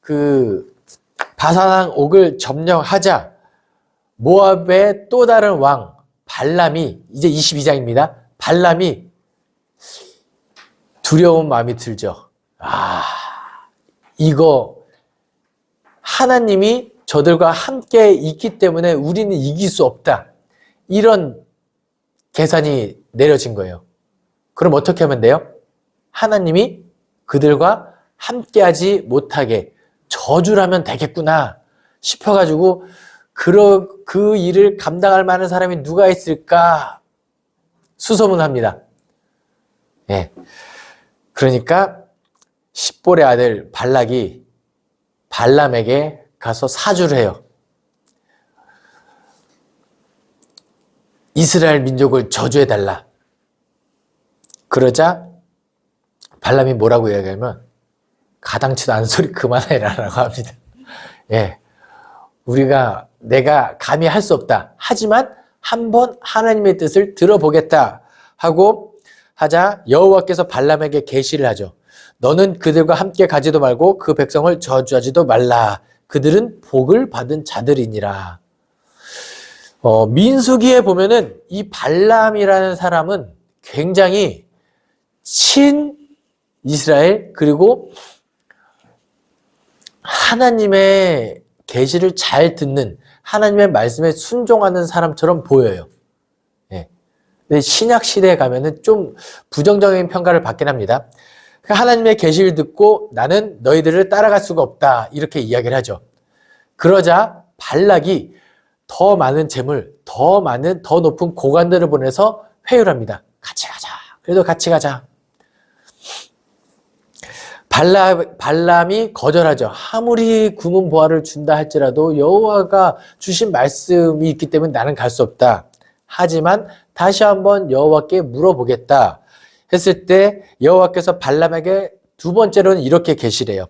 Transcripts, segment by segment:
그 바산 옥을 점령하자 모압의 또 다른 왕 발람이, 이제 22장입니다. 발람이 두려운 마음이 들죠. 이거 하나님이 저들과 함께 있기 때문에 우리는 이길 수 없다. 이런 계산이 내려진 거예요. 그럼 어떻게 하면 돼요? 하나님이 그들과 함께하지 못하게 저주를 하면 되겠구나 싶어가지고 그 일을 감당할 만한 사람이 누가 있을까 수소문합니다. 예. 그러니까 십볼의 아들 발락이 발람에게 가서 사주를 해요. 이스라엘 민족을 저주해달라. 그러자 발람이 뭐라고 이야기하면 가당치도 않은 소리 그만해라 라고 합니다. 예. 내가 감히 할 수 없다. 하지만 한번 하나님의 뜻을 들어보겠다 하고 하자 여호와께서 발람에게 계시를 하죠. 너는 그들과 함께 가지도 말고 그 백성을 저주하지도 말라. 그들은 복을 받은 자들이니라. 민수기에 보면은 이 발람이라는 사람은 굉장히 친 이스라엘 그리고 하나님의 계시를 잘 듣는 하나님의 말씀에 순종하는 사람처럼 보여요. 예. 근데 신약 시대에 가면은 좀 부정적인 평가를 받긴 합니다. 하나님의 계시를 듣고 나는 너희들을 따라갈 수가 없다 이렇게 이야기를 하죠. 그러자 발락이 더 많은 재물, 더 높은 고관들을 보내서 회유를 합니다. 같이 가자. 그래도 같이 가자. 발람이 거절하죠. 아무리 금은 보화를 준다 할지라도 여호와가 주신 말씀이 있기 때문에 나는 갈 수 없다. 하지만 다시 한번 여호와께 물어보겠다 했을 때 여호와께서 발람에게 두 번째로는 이렇게 계시를 해요.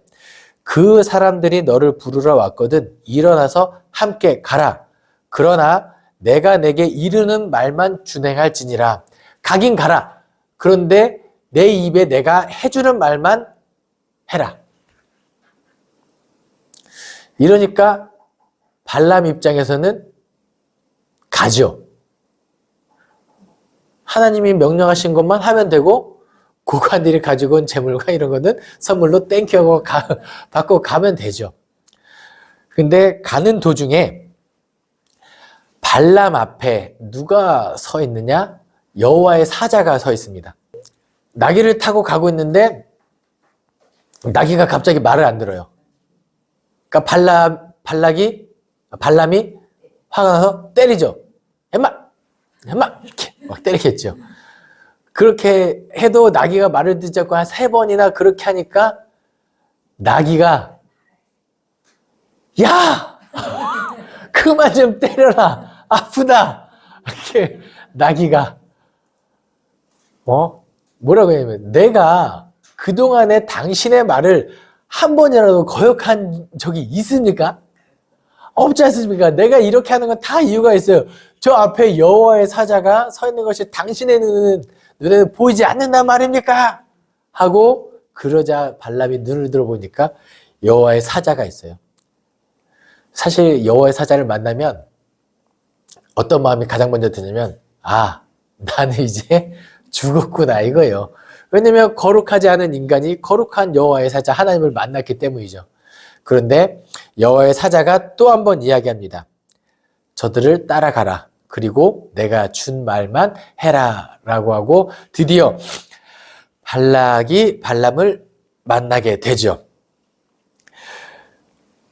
그 사람들이 너를 부르러 왔거든. 일어나서 함께 가라. 그러나 내가 내게 이르는 말만 준행할지니라. 가긴 가라. 그런데 내 입에 내가 해주는 말만 해라. 이러니까 발람 입장에서는 가죠. 하나님이 명령하신 것만 하면 되고 고관들이 가지고 온 재물과 이런 거는 선물로 땡큐하고 받고 가면 되죠. 근데 가는 도중에 발람 앞에 누가 서 있느냐? 여호와의 사자가 서 있습니다. 나귀를 타고 가고 있는데 나귀가 갑자기 말을 안 들어요. 그러니까 발람이 화가 나서 때리죠. 엠마 이렇게 막 때리겠죠. 그렇게 해도 나귀가 말을 듣지 않고 한 3번이나 그렇게 하니까 나귀가 야! 그만 좀 때려라. 아프다. 이렇게 나귀가 뭐라고 하냐면 내가 그동안에 당신의 말을 한 번이라도 거역한 적이 있습니까? 없지 않습니까? 내가 이렇게 하는 건 다 이유가 있어요. 저 앞에 여호와의 사자가 서 있는 것이 당신의 눈에는 보이지 않는단 말입니까? 하고 그러자 발람이 눈을 들어보니까 여호와의 사자가 있어요. 사실 여호와의 사자를 만나면 어떤 마음이 가장 먼저 드냐면 나는 이제 죽었구나 이거예요. 왜냐면 거룩하지 않은 인간이 거룩한 여호와의 사자 하나님을 만났기 때문이죠. 그런데 여호와의 사자가 또 한 번 이야기합니다. 저들을 따라가라. 그리고 내가 준 말만 해라 라고 하고 드디어 발락이 발람을 만나게 되죠.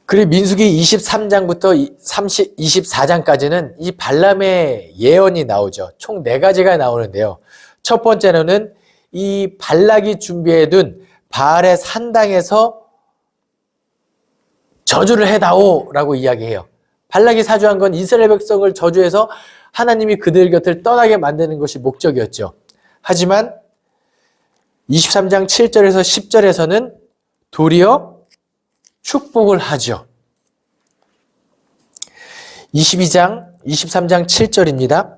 그리고 민수기 23장부터 24장까지는 이 발람의 예언이 나오죠. 총 4가지가 나오는데요. 첫 번째로는 이 발락이 준비해둔 바알의 산당에서 저주를 해다오 라고 이야기해요. 발락이 사주한 건 이스라엘 백성을 저주해서 하나님이 그들 곁을 떠나게 만드는 것이 목적이었죠. 하지만 23장 7절에서 10절에서는 도리어 축복을 하죠. 23장 7절입니다.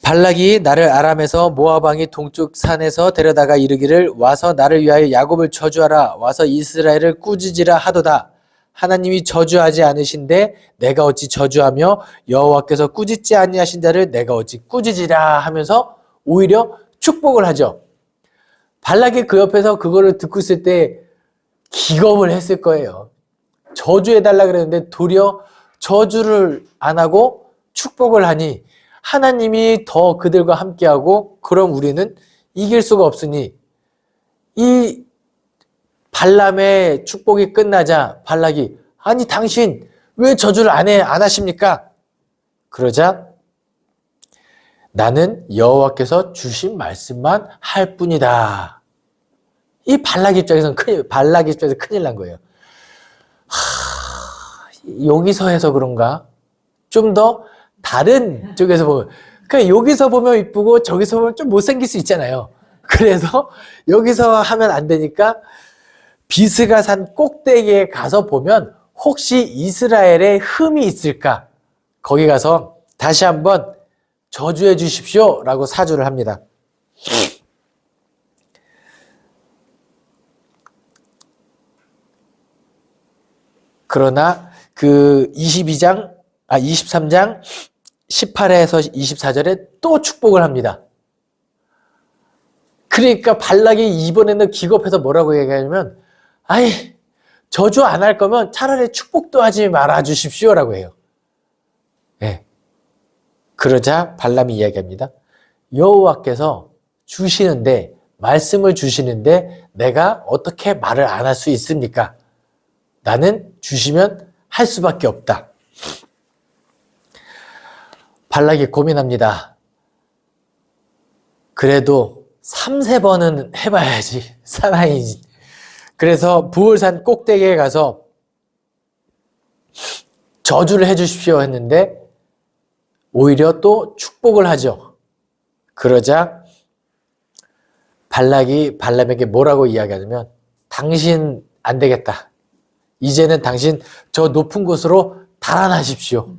발락이 나를 아람에서 모압 왕이 동쪽 산에서 데려다가 이르기를 와서 나를 위하여 야곱을 저주하라 와서 이스라엘을 꾸짖으라 하도다. 하나님이 저주하지 않으신데 내가 어찌 저주하며 여호와께서 꾸짖지 아니하신 자를 내가 어찌 꾸짖으라 하면서 오히려 축복을 하죠. 발락이 그 옆에서 그거를 듣고 있을 때 기겁을 했을 거예요. 저주해달라 그랬는데 도리어 저주를 안 하고 축복을 하니 하나님이 더 그들과 함께하고 그럼 우리는 이길 수가 없으니 이 발람의 축복이 끝나자 발락이 아니 당신 왜 저주를 안 하십니까? 그러자 나는 여호와께서 주신 말씀만 할 뿐이다. 이 발락 입장에서 큰일 난 거예요. 여기서 해서 그런가? 좀 더 다른 쪽에서 보면, 그러니까 여기서 보면 이쁘고 저기서 보면 좀 못생길 수 있잖아요. 그래서 여기서 하면 안 되니까 비스가 산 꼭대기에 가서 보면 혹시 이스라엘에 흠이 있을까? 거기 가서 다시 한번 저주해 주십시오 라고 사주를 합니다. 그러나 그 23장 18에서 24절에 또 축복을 합니다. 그러니까 발락이 이번에는 기겁해서 뭐라고 얘기하냐면 아이 저주 안 할 거면 차라리 축복도 하지 말아 주십시오 라고 해요. 네. 그러자 발람이 이야기합니다. 여호와께서 주시는데 말씀을 주시는데 내가 어떻게 말을 안 할 수 있습니까? 나는 주시면 할 수밖에 없다. 발락이 고민합니다. 그래도 3-4번은 해봐야지. 사나이지. 그래서 부올산 꼭대기에 가서 저주를 해주십시오 했는데 오히려 또 축복을 하죠. 그러자 발락이 발람에게 뭐라고 이야기하냐면 당신 안 되겠다. 이제는 당신 저 높은 곳으로 달아나십시오.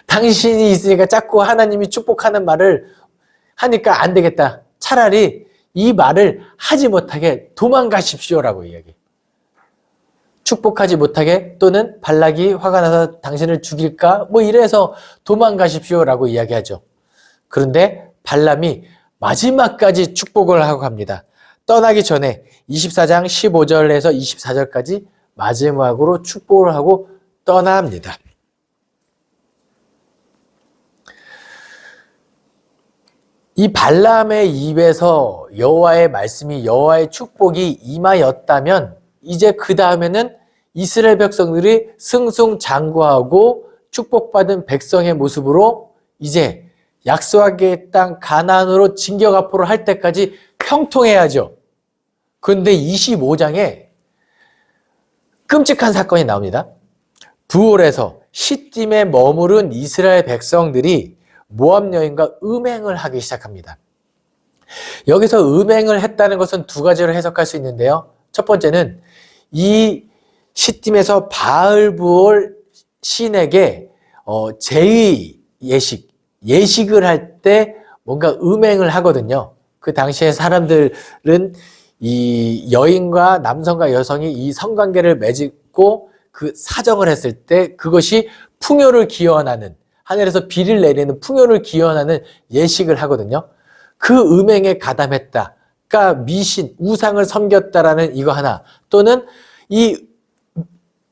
당신이 있으니까 자꾸 하나님이 축복하는 말을 하니까 안 되겠다. 차라리 이 말을 하지 못하게 도망가십시오라고 이야기해요. 축복하지 못하게 또는 발락이 화가 나서 당신을 죽일까? 뭐 이래서 도망가십시오라고 이야기하죠. 그런데 발람이 마지막까지 축복을 하고 갑니다. 떠나기 전에 24장 15절에서 24절까지 마지막으로 축복을 하고 떠납니다. 이 발람의 입에서 여호와의 말씀이 여호와의 축복이 임하였다면 이제 그 다음에는 이스라엘 백성들이 승승장구하고 축복받은 백성의 모습으로 이제 약속의 땅 가나안으로 진격 앞으로 할 때까지 형통해야죠. 그런데 25장에 끔찍한 사건이 나옵니다. 부올에서 시딤에 머무른 이스라엘 백성들이 모압 여인과 음행을 하기 시작합니다. 여기서 음행을 했다는 것은 두 가지로 해석할 수 있는데요. 첫 번째는 이 시딤에서 바알부올 신에게 제의 예식을 할 때 뭔가 음행을 하거든요. 그 당시에 사람들은 이 여인과 남성과 여성이 이 성관계를 맺고 그 사정을 했을 때 그것이 풍요를 기원하는 하늘에서 비를 내리는 풍요를 기원하는 예식을 하거든요. 그 음행에 가담했다. 그러니까 미신, 우상을 섬겼다라는 이거 하나 또는 이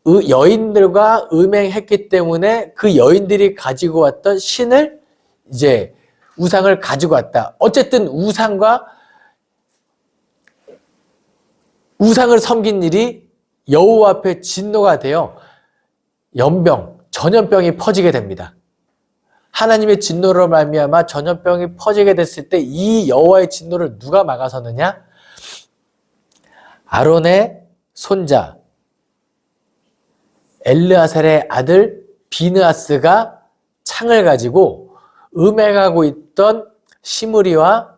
여인들과 음행했기 때문에 그 여인들이 가지고 왔던 신을 이제 우상을 가지고 왔다. 어쨌든 우상을 섬긴 일이 여호와 앞에 진노가 되어 전염병이 퍼지게 됩니다. 하나님의 진노로 말미암아 전염병이 퍼지게 됐을 때 이 여호와의 진노를 누가 막아서느냐? 아론의 손자 엘르아살의 아들 비느하스가 창을 가지고 음행하고 있던 시므리와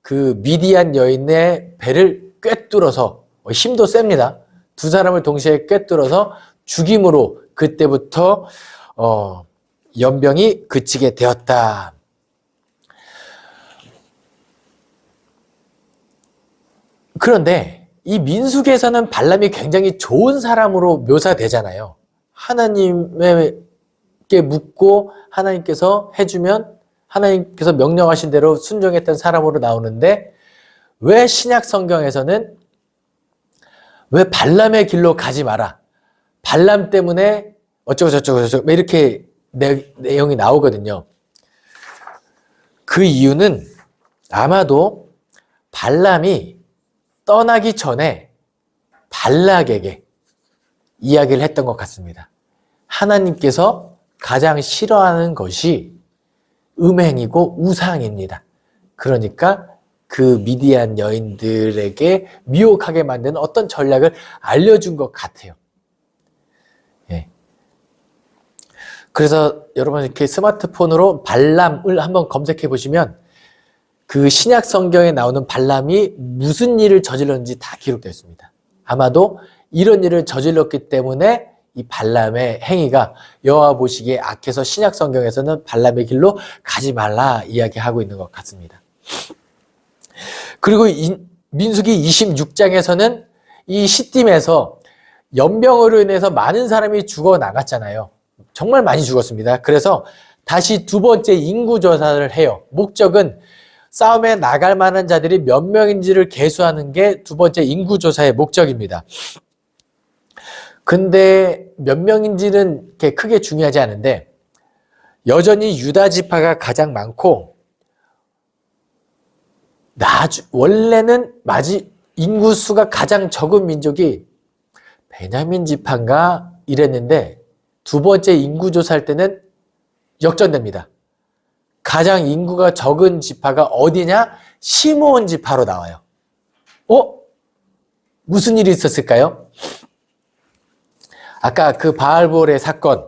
그 미디안 여인의 배를 꿰뚫어서 힘도 셉니다. 두 사람을 동시에 꿰뚫어서 죽임으로 그때부터 연병이 그치게 되었다. 그런데 이 민수기에서는 발람이 굉장히 좋은 사람으로 묘사되잖아요. 하나님께 묻고 하나님께서 해주면 하나님께서 명령하신 대로 순종했던 사람으로 나오는데, 왜 신약 성경에서는 왜 발람의 길로 가지 마라, 발람 때문에 어쩌고 저쩌고 저쩌고 이렇게 내용이 나오거든요. 그 이유는 아마도 발람이 떠나기 전에 발락에게 이야기를 했던 것 같습니다. 하나님께서 가장 싫어하는 것이 음행이고 우상입니다. 그러니까 그 미디안 여인들에게 미혹하게 만드는 어떤 전략을 알려준 것 같아요. 예. 그래서 여러분 이렇게 스마트폰으로 발람을 한번 검색해 보시면 그 신약 성경에 나오는 발람이 무슨 일을 저질렀는지 다 기록되어 있습니다. 아마도 이런 일을 저질렀기 때문에 이 발람의 행위가 여호와 보시기에 악해서 신약 성경에서는 발람의 길로 가지 말라 이야기하고 있는 것 같습니다. 그리고 민수기 26장에서는 이 시딤에서 연병으로 인해서 많은 사람이 죽어 나갔잖아요. 정말 많이 죽었습니다. 그래서 다시 두 번째 인구 조사를 해요. 목적은 싸움에 나갈 만한 자들이 몇 명인지를 계수하는 게 두 번째 인구 조사의 목적입니다. 근데 몇 명인지는 그렇게 크게 중요하지 않은데, 여전히 유다 지파가 가장 많고, 원래는 인구수가 가장 적은 민족이 베냐민 지파인가 이랬는데, 두 번째 인구 조사할 때는 역전됩니다. 가장 인구가 적은 지파가 어디냐? 시므온 지파로 나와요. 무슨 일이 있었을까요? 아까 그 바알볼의 사건,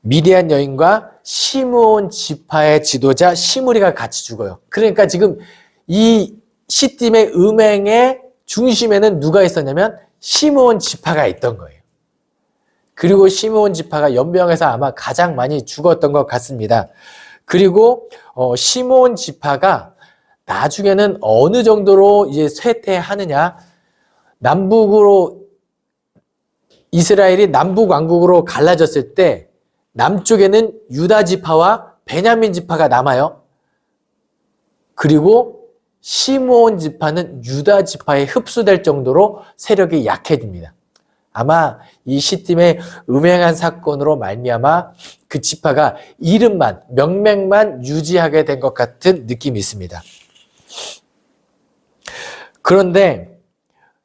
미디안 여인과 시므온 지파의 지도자 시므리가 같이 죽어요. 그러니까 지금 이 시딤의 음행의 중심에는 누가 있었냐면 시므온 지파가 있던 거예요. 그리고 시므온 지파가 연병에서 아마 가장 많이 죽었던 것 같습니다. 그리고 시므온 지파가 나중에는 어느 정도로 이제 쇠퇴하느냐, 남북으로 이스라엘이 남북 왕국으로 갈라졌을 때 남쪽에는 유다 지파와 베냐민 지파가 남아요. 그리고 시므온 지파는 유다 지파에 흡수될 정도로 세력이 약해집니다. 아마 이 시딤의 음행한 사건으로 말미암아 그 지파가 이름만, 명맥만 유지하게 된 것 같은 느낌이 있습니다. 그런데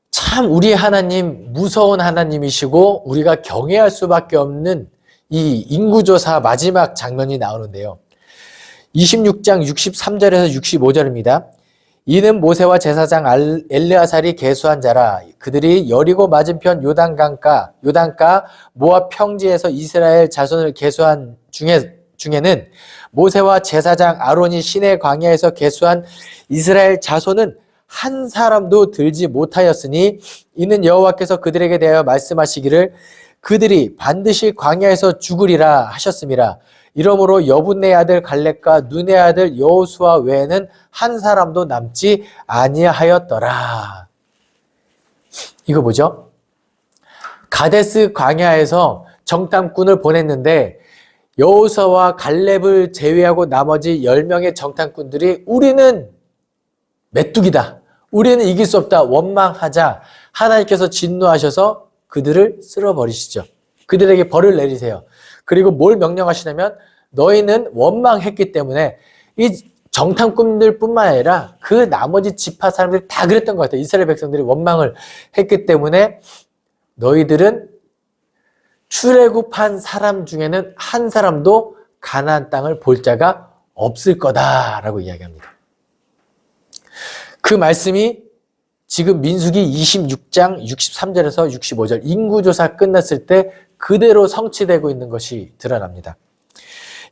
참 우리 하나님 무서운 하나님이시고 우리가 경외할 수밖에 없는 이 인구조사 마지막 장면이 나오는데요. 26장 63절에서 65절입니다. 이는 모세와 제사장 엘르아살이 계수한 자라. 그들이 여리고 맞은편 요단가 모압 평지에서 이스라엘 자손을 계수한 중에는 모세와 제사장 아론이 시내 광야에서 계수한 이스라엘 자손은 한 사람도 들지 못하였으니, 이는 여호와께서 그들에게 대하여 말씀하시기를 그들이 반드시 광야에서 죽으리라 하셨음이라. 이러므로 여분네 아들 갈렙과 눈의 아들 여호수아 외에는 한 사람도 남지 아니하였더라. 이거 뭐죠? 가데스 광야에서 정탐꾼을 보냈는데 여호수아와 갈렙을 제외하고 나머지 10명의 정탐꾼들이 우리는 메뚜기다, 우리는 이길 수 없다, 원망하자 하나님께서 진노하셔서 그들을 쓸어버리시죠. 그들에게 벌을 내리세요. 그리고 뭘 명령하시냐면 너희는 원망했기 때문에, 이 정탐꾼들 뿐만 아니라 그 나머지 지파 사람들이 다 그랬던 것 같아요. 이스라엘 백성들이 원망을 했기 때문에 너희들은 출애굽한 사람 중에는 한 사람도 가나안 땅을 볼 자가 없을 거다라고 이야기합니다. 그 말씀이 지금 민수기 26장 63절에서 65절 인구조사 끝났을 때 그대로 성취되고 있는 것이 드러납니다.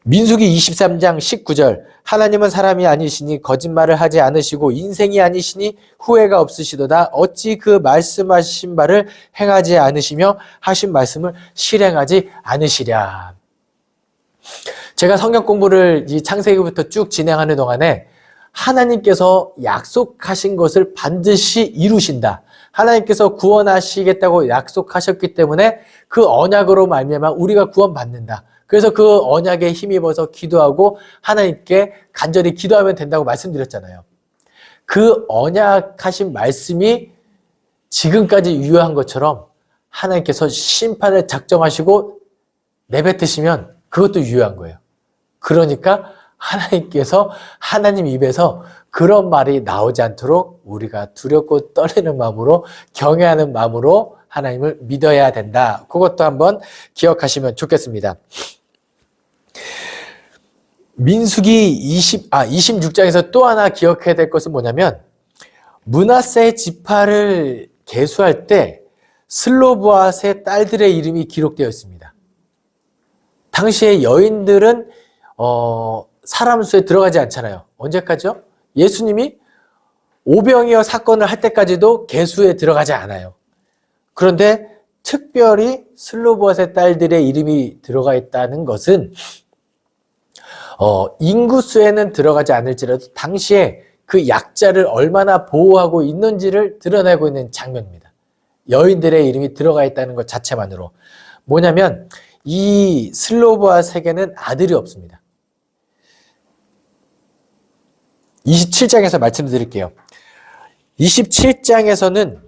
민수기 23장 19절 하나님은 사람이 아니시니 거짓말을 하지 않으시고 인생이 아니시니 후회가 없으시도다. 어찌 그 말씀하신 바를 행하지 않으시며 하신 말씀을 실행하지 않으시랴. 제가 성경 공부를 이 창세기부터 쭉 진행하는 동안에 하나님께서 약속하신 것을 반드시 이루신다. 하나님께서 구원하시겠다고 약속하셨기 때문에 그 언약으로 말미암아 우리가 구원받는다. 그래서 그 언약에 힘입어서 기도하고 하나님께 간절히 기도하면 된다고 말씀드렸잖아요. 그 언약하신 말씀이 지금까지 유효한 것처럼 하나님께서 심판을 작정하시고 내뱉으시면 그것도 유효한 거예요. 그러니까 하나님께서 하나님 입에서 그런 말이 나오지 않도록 우리가 두렵고 떨리는 마음으로 경외하는 마음으로 하나님을 믿어야 된다. 그것도 한번 기억하시면 좋겠습니다. 민수기 26장에서 또 하나 기억해야 될 것은 뭐냐면 므낫세 지파를 계수할 때 슬로브앗의 딸들의 이름이 기록되어 있습니다. 당시에 여인들은 사람 수에 들어가지 않잖아요. 언제까지요? 예수님이 오병이어 사건을 할 때까지도 계수에 들어가지 않아요. 그런데 특별히 슬로브앗의 딸들의 이름이 들어가 있다는 것은 인구수에는 들어가지 않을지라도 당시에 그 약자를 얼마나 보호하고 있는지를 드러내고 있는 장면입니다. 여인들의 이름이 들어가 있다는 것 자체만으로. 뭐냐면 이 슬로브앗에게는 아들이 없습니다. 27장에서 말씀드릴게요. 27장에서는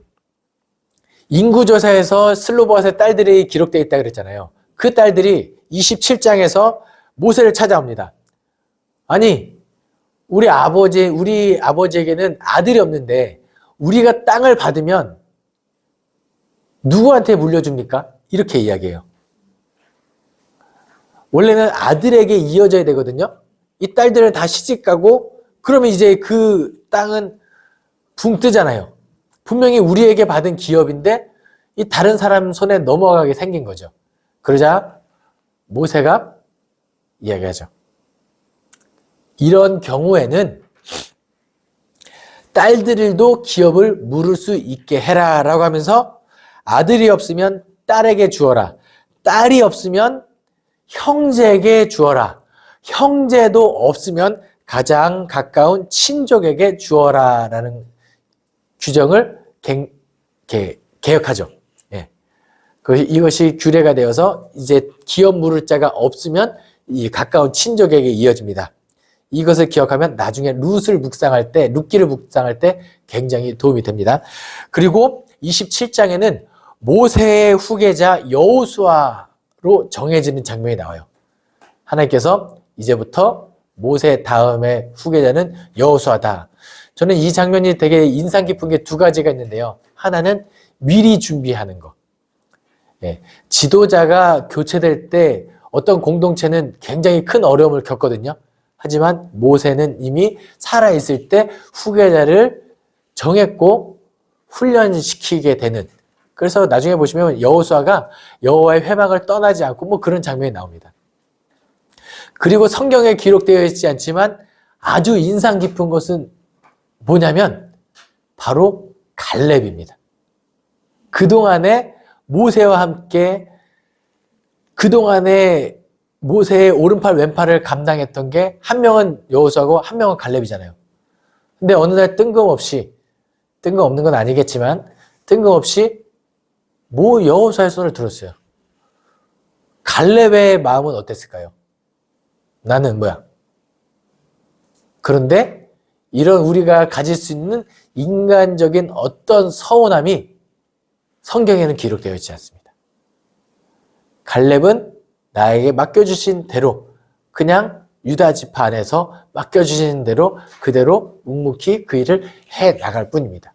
인구조사에서 슬로브앗의 딸들이 기록되어 있다고 그랬잖아요. 그 딸들이 27장에서 모세를 찾아옵니다. 아니, 우리 아버지에게는 아들이 없는데 우리가 땅을 받으면 누구한테 물려줍니까? 이렇게 이야기해요. 원래는 아들에게 이어져야 되거든요. 이 딸들은 다 시집가고 그러면 이제 그 땅은 붕 뜨잖아요. 분명히 우리에게 받은 기업인데 이 다른 사람 손에 넘어가게 생긴 거죠. 그러자 모세가 이야기하죠. 이런 경우에는 딸들도 기업을 물을 수 있게 해라 라고 하면서 아들이 없으면 딸에게 주어라. 딸이 없으면 형제에게 주어라. 형제도 없으면 가장 가까운 친족에게 주어라 라는 규정을 개혁하죠. 예. 이것이 규례가 되어서 이제 기업 물을 자가 없으면 이 가까운 친족에게 이어집니다. 이것을 기억하면 나중에 룻기를 묵상할 때 굉장히 도움이 됩니다. 그리고 27장에는 모세의 후계자 여호수아로 정해지는 장면이 나와요. 하나님께서 이제부터 모세 다음의 후계자는 여호수아다. 저는 이 장면이 되게 인상 깊은 게 두 가지가 있는데요. 하나는 미리 준비하는 것. 예, 지도자가 교체될 때 어떤 공동체는 굉장히 큰 어려움을 겪거든요. 하지만 모세는 이미 살아있을 때 후계자를 정했고 훈련시키게 되는, 그래서 나중에 보시면 여호수아가 여호와의 회막을 떠나지 않고 뭐 그런 장면이 나옵니다. 그리고 성경에 기록되어 있지 않지만 아주 인상 깊은 것은 뭐냐면 바로 갈렙입니다. 그동안에 모세와 함께 그동안에 모세의 오른팔 왼팔을 감당했던 게 한 명은 여호수아고 한 명은 갈렙이잖아요. 근데 어느 날 뜬금없는 건 아니겠지만 뜬금없이 여호수아의 손을 들었어요. 갈렙의 마음은 어땠을까요? 나는 뭐야? 그런데 이런 우리가 가질 수 있는 인간적인 어떤 서운함이 성경에는 기록되어 있지 않습니다. 갈렙은 나에게 맡겨주신 대로, 그냥 유다 지파 안에서 맡겨주신 대로 그대로 묵묵히 그 일을 해 나갈 뿐입니다.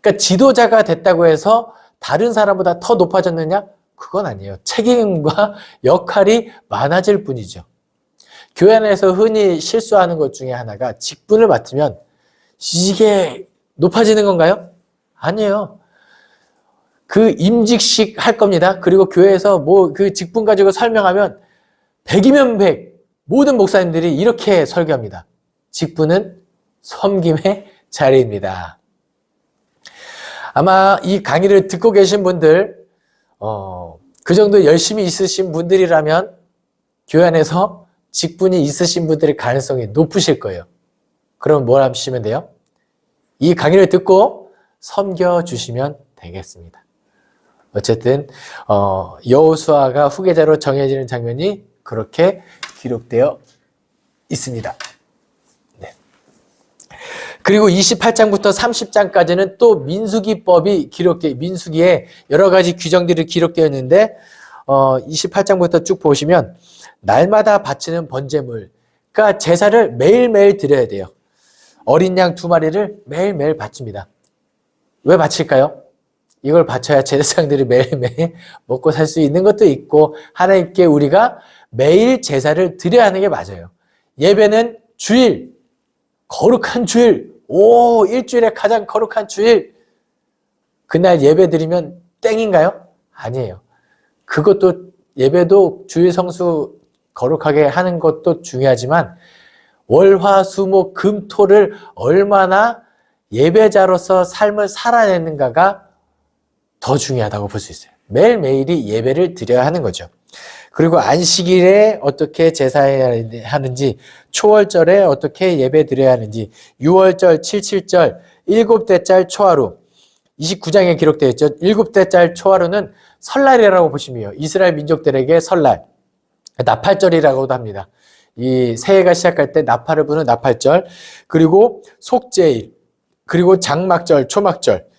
그러니까 지도자가 됐다고 해서 다른 사람보다 더 높아졌느냐? 그건 아니에요. 책임과 역할이 많아질 뿐이죠. 교회 안에서 흔히 실수하는 것 중에 하나가 직분을 맡으면 이게 높아지는 건가요? 아니에요. 그 임직식 할 겁니다. 그리고 교회에서 그 직분 가지고 설명하면 100이면 100 모든 목사님들이 이렇게 설교합니다. 직분은 섬김의 자리입니다. 아마 이 강의를 듣고 계신 분들 그 정도 열심히 있으신 분들이라면 교회 안에서 직분이 있으신 분들의 가능성이 높으실 거예요. 그럼 뭘 하시면 돼요? 이 강의를 듣고 섬겨주시면 되겠습니다. 어쨌든 여호수아가 후계자로 정해지는 장면이 그렇게 기록되어 있습니다. 네. 그리고 28장부터 30장까지는 또 민수기법이 민수기에 여러 가지 규정들이 기록되어 있는데 28장부터 쭉 보시면 날마다 바치는 번제물, 그러니까 제사를 매일매일 드려야 돼요. 어린 양 2마리를 매일매일 바칩니다. 왜 바칠까요? 이걸 바쳐야 제사장들이 매일매일 먹고 살 수 있는 것도 있고 하나님께 우리가 매일 제사를 드려야 하는 게 맞아요. 예배는 주일, 거룩한 주일, 일주일에 가장 거룩한 주일, 그날 예배 드리면 땡인가요? 아니에요. 그것도 예배도 주일 성수 거룩하게 하는 것도 중요하지만 월화수목금토를 얼마나 예배자로서 삶을 살아내는가가 더 중요하다고 볼 수 있어요. 매일매일이 예배를 드려야 하는 거죠. 그리고 안식일에 어떻게 제사해야 하는지, 초월절에 어떻게 예배 드려야 하는지, 6월절, 77절, 7대짤 초하루, 29장에 기록되어 있죠. 7대짤 초하루는 설날이라고 보시면 돼요. 이스라엘 민족들에게 설날, 나팔절이라고도 합니다. 이 새해가 시작할 때 나팔을 부는 나팔절, 그리고 속죄일, 그리고 장막절, 초막절,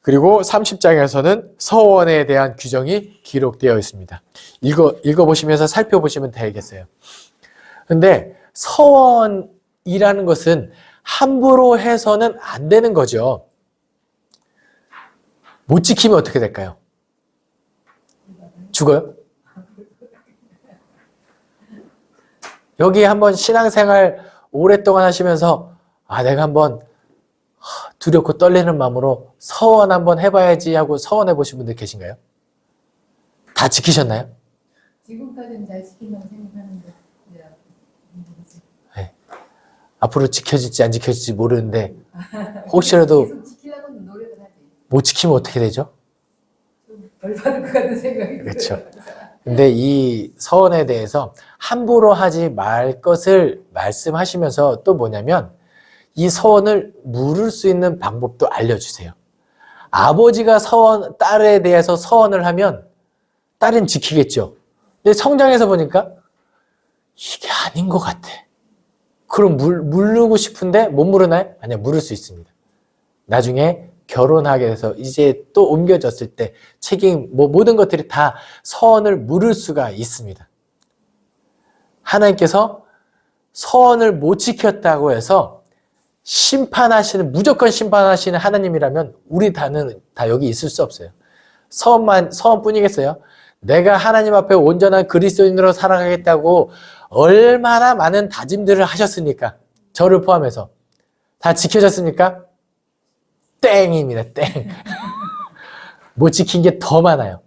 그리고 30장에서는 서원에 대한 규정이 기록되어 있습니다. 읽어보시면서 살펴보시면 되겠어요. 근데 서원이라는 것은 함부로 해서는 안 되는 거죠. 못 지키면 어떻게 될까요? 죽어요? 여기 한번 신앙생활 오랫동안 하시면서 내가 한번 두렵고 떨리는 마음으로 서원 한번 해봐야지 하고 서원해 보신 분들 계신가요? 다 지키셨나요? 지금까지는 잘 지킨다고 생각하는데 네. 앞으로 지켜질지 안 지켜질지 모르는데 혹시라도 계속 지키려고는 노력을 하지. 못 지키면 어떻게 되죠? 좀 벌 받을 것 같은 생각이 그렇죠. 들어요. 근데 이 서원에 대해서 함부로 하지 말 것을 말씀하시면서 또 뭐냐면 이 서원을 물을 수 있는 방법도 알려주세요. 아버지가 딸에 대해서 서원을 하면 딸은 지키겠죠. 근데 성장해서 보니까 이게 아닌 것 같아. 그럼 물르고 싶은데 못 물으나요? 아니요, 물을 수 있습니다. 나중에 결혼하게 돼서 이제 또 옮겨졌을 때 모든 것들이 다 서원을 물을 수가 있습니다. 하나님께서 서원을 못 지켰다고 해서 무조건 심판하시는 하나님이라면 우리 다 여기 있을 수 없어요. 서원뿐이겠어요? 내가 하나님 앞에 온전한 그리스도인으로 살아가겠다고 얼마나 많은 다짐들을 하셨습니까? 저를 포함해서. 다 지켜졌습니까? 땡입니다. 땡. 못 지킨 게 더 많아요.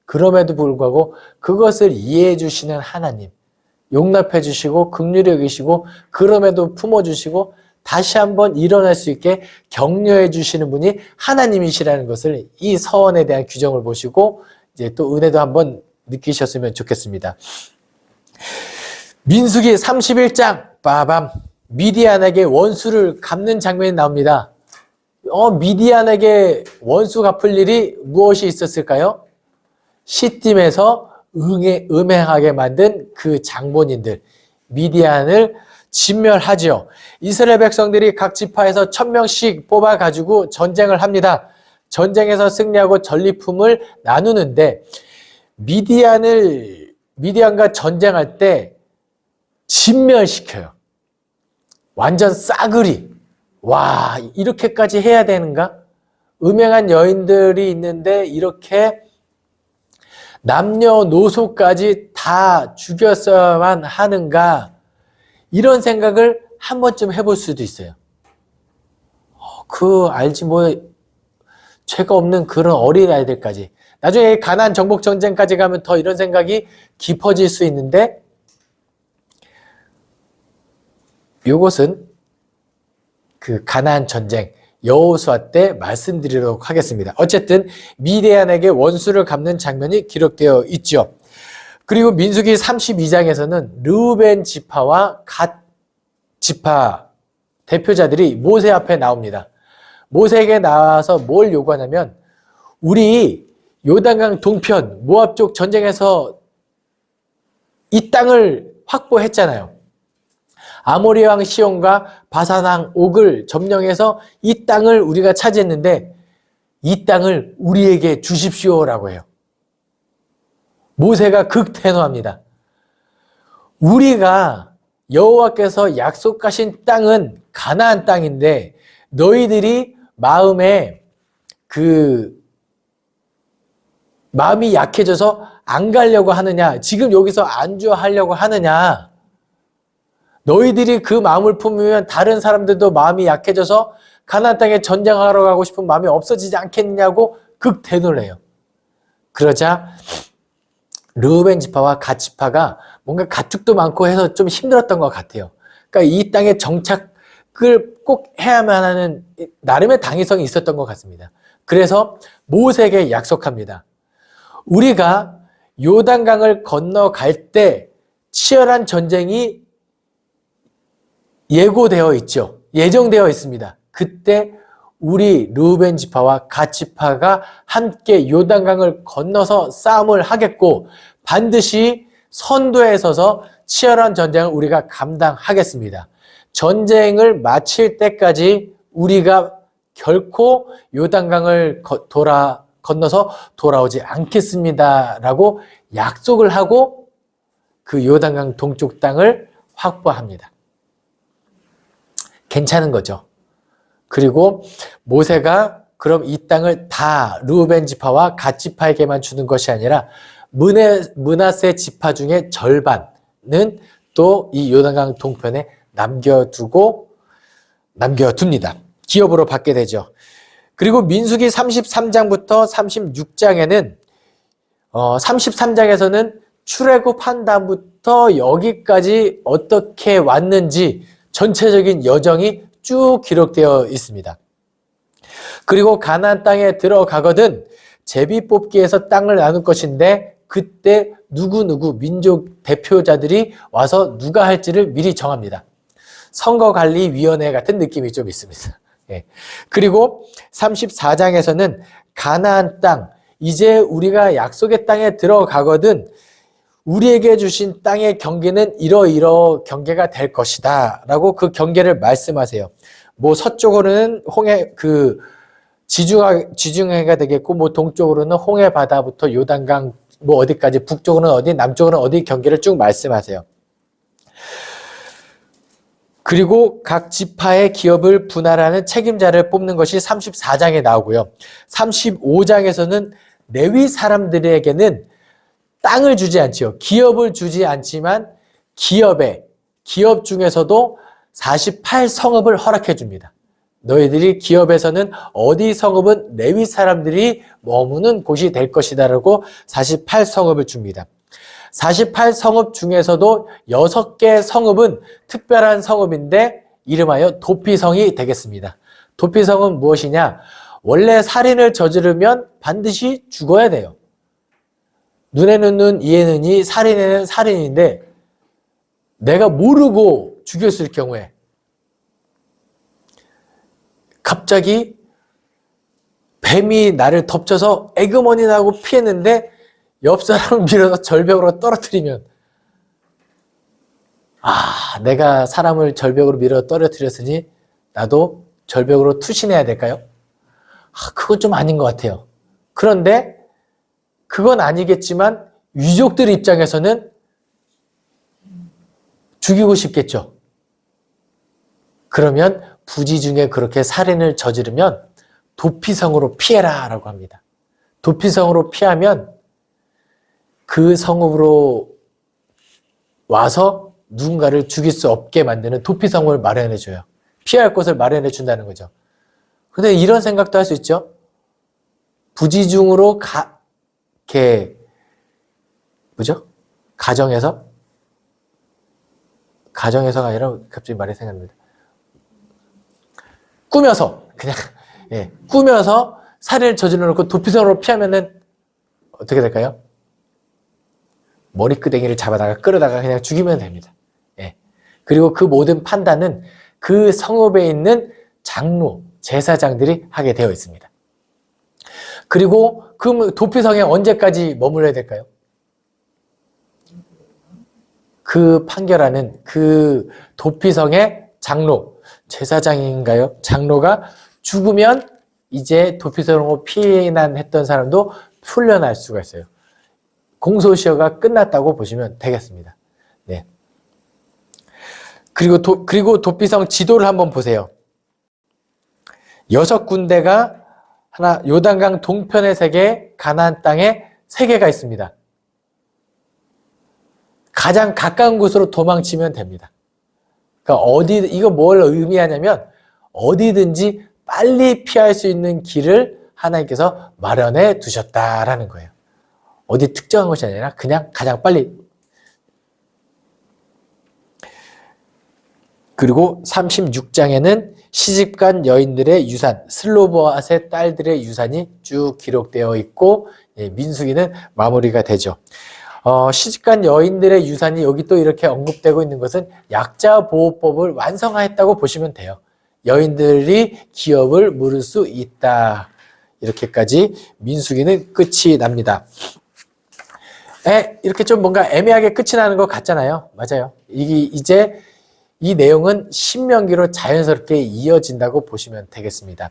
그럼에도 불구하고 그것을 이해해 주시는 하나님, 용납해 주시고 긍휼히 여기시고 그럼에도 품어주시고 다시 한번 일어날 수 있게 격려해 주시는 분이 하나님이시라는 것을 이 서원에 대한 규정을 보시고 이제 또 은혜도 한번 느끼셨으면 좋겠습니다. 민수기 31장 빠밤, 미디안에게 원수를 갚는 장면이 나옵니다. 미디안에게 원수 갚을 일이 무엇이 있었을까요? 시딤에서 음행하게 만든 그 장본인들, 미디안을 진멸하지요. 이스라엘 백성들이 각 지파에서 1000명씩 뽑아가지고 전쟁을 합니다. 전쟁에서 승리하고 전리품을 나누는데 미디안과 전쟁할 때 진멸시켜요. 완전 싸그리. 와, 이렇게까지 해야 되는가? 음행한 여인들이 있는데 이렇게 남녀노소까지 다 죽였어야만 하는가? 이런 생각을 한 번쯤 해볼 수도 있어요. 알지 죄가 없는 그런 어린아이들까지. 나중에 가나안 정복 전쟁까지 가면 더 이런 생각이 깊어질 수 있는데 이것은 그 가나안 전쟁 여호수아 때 말씀드리도록 하겠습니다. 어쨌든 미디안에게 원수를 갚는 장면이 기록되어 있죠. 그리고 민수기 32장에서는 르우벤 지파와 갓 지파 대표자들이 모세 앞에 나옵니다. 모세에게 나와서 뭘 요구하냐면 우리 요단강 동편 모압 쪽 전쟁에서 이 땅을 확보했잖아요. 아모리 왕 시온과 바산 왕 옥을 점령해서 이 땅을 우리가 차지했는데 이 땅을 우리에게 주십시오라고 해요. 모세가 극대노합니다. 우리가 여호와께서 약속하신 땅은 가나안 땅인데 너희들이 마음이 약해져서 안 가려고 하느냐? 지금 여기서 안주하려고 하느냐? 너희들이 그 마음을 품으면 다른 사람들도 마음이 약해져서 가나안 땅에 전쟁하러 가고 싶은 마음이 없어지지 않겠느냐고 극대노를 해요. 그러자 르우벤 지파와 갓 지파가 뭔가 가축도 많고 해서 좀 힘들었던 것 같아요. 그러니까 이 땅에 정착을 꼭 해야만 하는 나름의 당위성이 있었던 것 같습니다. 그래서 모세에게 약속합니다. 우리가 요단강을 건너갈 때 치열한 전쟁이 예고되어 있죠. 예정되어 있습니다. 그때 우리 르우벤 지파와 갓 지파가 함께 요단강을 건너서 싸움을 하겠고 반드시 선두에 서서 치열한 전쟁을 우리가 감당하겠습니다. 전쟁을 마칠 때까지 우리가 결코 요단강을 건너서 돌아오지 않겠습니다라고 약속을 하고 그 요단강 동쪽 땅을 확보합니다. 괜찮은 거죠. 그리고 모세가 그럼 이 땅을 다 르우벤 지파와 갓 지파에게만 주는 것이 아니라 므낫세 지파 중에 절반은 또 이 요단강 동편에 남겨둡니다. 기업으로 받게 되죠. 그리고 민수기 33장부터 36장에는 33장에서는 출애굽한 다음부터 여기까지 어떻게 왔는지 전체적인 여정이 쭉 기록되어 있습니다. 그리고 가나안 땅에 들어가거든 제비 뽑기에서 땅을 나눌 것인데 그때 누구누구 민족 대표자들이 와서 누가 할지를 미리 정합니다. 선거관리위원회 같은 느낌이 좀 있습니다. 예. 그리고 34장에서는 가나안 땅, 이제 우리가 약속의 땅에 들어가거든 우리에게 주신 땅의 경계는 이러이러 경계가 될 것이다 라고 그 경계를 말씀하세요. 뭐 서쪽으로는 지중해가 되겠고 뭐 동쪽으로는 홍해 바다부터 요단강 뭐 어디까지 북쪽으로는 어디 남쪽으로는 어디 경계를 쭉 말씀하세요. 그리고 각 지파의 기업을 분할하는 책임자를 뽑는 것이 34장에 나오고요. 35장에서는 레위 사람들에게는 땅을 주지 않지요. 기업을 주지 않지만 기업 중에서도 48성읍을 허락해 줍니다. 너희들이 기업에서는 어디 성읍은 레위 사람들이 머무는 곳이 될 것이다 라고 48성읍을 줍니다. 48성읍 중에서도 6개 성읍은 특별한 성읍인데 이름하여 도피성이 되겠습니다. 도피성은 무엇이냐? 원래 살인을 저지르면 반드시 죽어야 돼요. 눈에는 눈, 이에는 이, 살인에는 살인인데 내가 모르고 죽였을 경우에 갑자기 뱀이 나를 덮쳐서 에그머니 나고 피했는데 옆 사람을 밀어서 절벽으로 떨어뜨리면 내가 사람을 절벽으로 밀어 떨어뜨렸으니 나도 절벽으로 투신해야 될까요? 그건 좀 아닌 것 같아요. 그런데 그건 아니겠지만 유족들 입장에서는 죽이고 싶겠죠. 그러면 부지 중에 그렇게 살인을 저지르면 도피성으로 피해라 라고 합니다. 도피성으로 피하면 그 성읍으로 와서 누군가를 죽일 수 없게 만드는 도피성을 마련해줘요. 피할 곳을 마련해준다는 거죠. 근데 이런 생각도 할 수 있죠. 부지 중으로 가정에서가 아니라 갑자기 말이 생각납니다. 꾸며서 꾸며서 살인을 저질러 놓고 도피성으로 피하면은 어떻게 될까요? 머리끄댕이를 잡아다가 끌어다가 그냥 죽이면 됩니다. 그리고 그 모든 판단은 그 성읍에 있는 장로, 제사장들이 하게 되어 있습니다. 그리고 그 도피성에 언제까지 머물러야 될까요? 그 판결하는 그 도피성의 장로, 제사장인가요? 장로가 죽으면 이제 도피성으로 피난했던 사람도 풀려날 수가 있어요. 공소시효가 끝났다고 보시면 되겠습니다. 네. 그리고 도피성 지도를 한번 보세요. 6군데가 하나 요단강 동편에 3개, 가나안 땅에 3개가 있습니다. 가장 가까운 곳으로 도망치면 됩니다. 그러니까 이거 뭘 의미하냐면 어디든지 빨리 피할 수 있는 길을 하나님께서 마련해 두셨다라는 거예요. 어디 특정한 것이 아니라 그냥 가장 빨리. 그리고 36장에는 시집간 여인들의 유산, 슬로보앗의 딸들의 유산이 쭉 기록되어 있고 민수기는 마무리가 되죠. 시집간 여인들의 유산이 여기 또 이렇게 언급되고 있는 것은 약자보호법을 완성하였다고 보시면 돼요. 여인들이 기업을 물을 수 있다. 이렇게까지 민수기는 끝이 납니다. 이렇게 좀 뭔가 애매하게 끝이 나는 것 같잖아요. 맞아요. 이제 이 내용은 신명기로 자연스럽게 이어진다고 보시면 되겠습니다.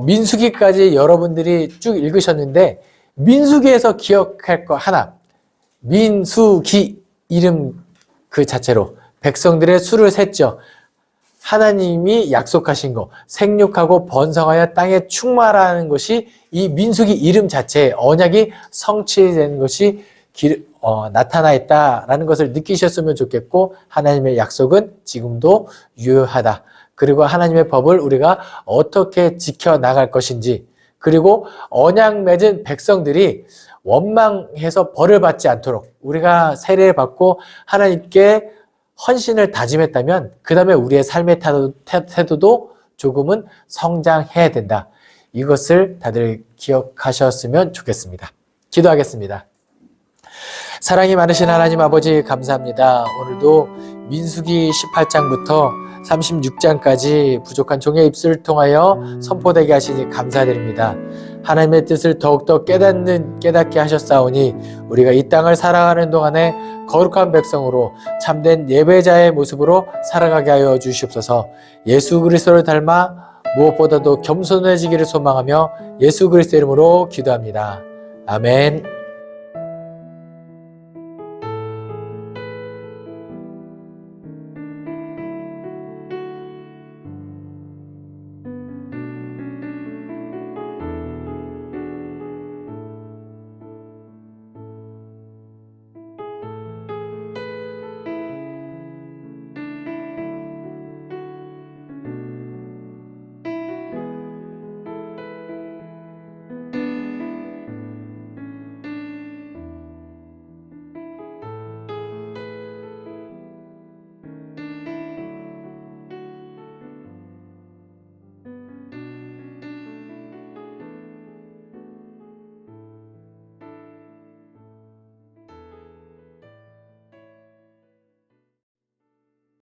민수기까지 여러분들이 쭉 읽으셨는데 민수기에서 기억할 거 하나, 민수기 이름 그 자체로 백성들의 수를 셌죠. 하나님이 약속하신 거, 생육하고 번성하여 땅에 충만하는 것이 이 민수기 이름 자체의 언약이 성취된 것이 나타나 있다라는 것을 느끼셨으면 좋겠고, 하나님의 약속은 지금도 유효하다. 그리고 하나님의 법을 우리가 어떻게 지켜나갈 것인지, 그리고 언약 맺은 백성들이 원망해서 벌을 받지 않도록 우리가 세례를 받고 하나님께 헌신을 다짐했다면 그 다음에 우리의 삶의 태도도 조금은 성장해야 된다. 이것을 다들 기억하셨으면 좋겠습니다. 기도하겠습니다. 사랑이 많으신 하나님 아버지 감사합니다. 오늘도 민수기 18장부터 36장까지 부족한 종의 입술을 통하여 선포되게 하시니 감사드립니다. 하나님의 뜻을 더욱더 깨닫게 하셨사오니 우리가 이 땅을 살아가는 동안에 거룩한 백성으로 참된 예배자의 모습으로 살아가게 하여 주시옵소서. 예수 그리스도를 닮아 무엇보다도 겸손해지기를 소망하며 예수 그리스도 이름으로 기도합니다. 아멘.